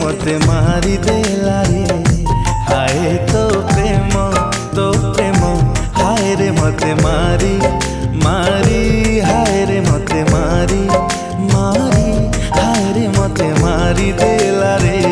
मते मारी देला रे। हाय तो प्रेम हाय रे मते मारी मारी हाय रे मते मारी मारी हाय रे मते मारी देला रे।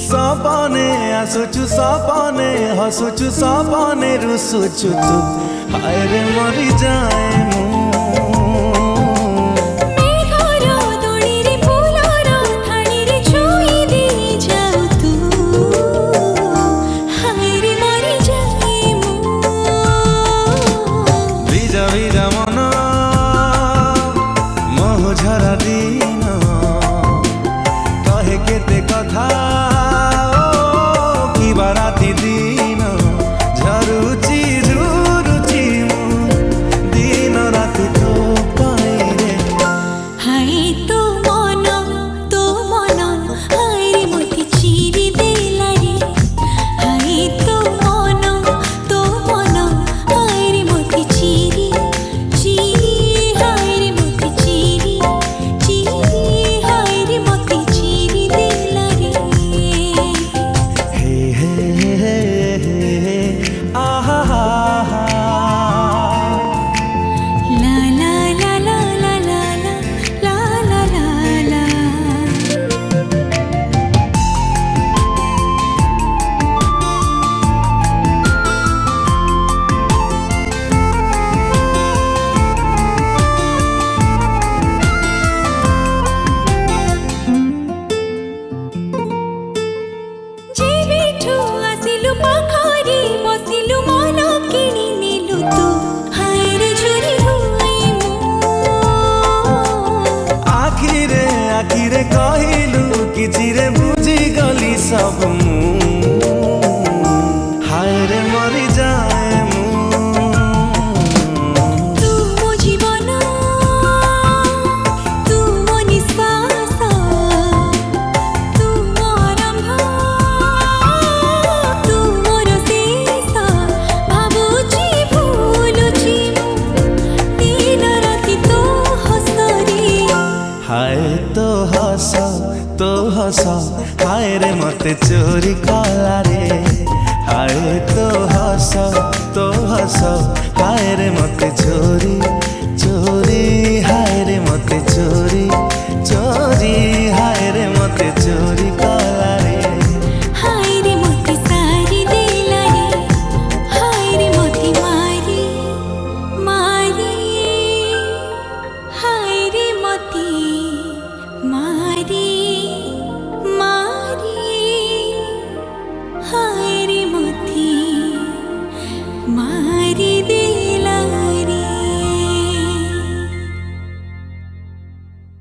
सपने आसुचु सपने हसुचु सपने रुसुचु तू हाय रे मरी जाए मु। झरा दिन कहे केते कथा कि बाराती दिन झरुची झुरुची दिन राति तो पाए रे। हाय तो मन हाय रे मोती चिरी देला रे। हाय तो मन हाय रे मोती चिरी हाय रे मोती चिरी हाय रे मोती चिरी देला रे। हे हे हे आहा ला ला ला ला ला ला ला ला ला ला। जेबिठु आसिलु पाखरी बसिलु मन किनी नेलु तू हाय रे झुरी हुई मु। आखिरे कहिलु किछि रे बुझी गली सब मु। हाय रे मरी जाए मु। तू मो जीवन तू मो निश्वास तू मो आरंभ तू मोर शेष भाबुची भूलुची दिन राति तो हसरी। हाय तो हस हाय रे मते चोरी कला रे। हाय तो हस हाय रे मते चोरी हाय रे मते चोरी।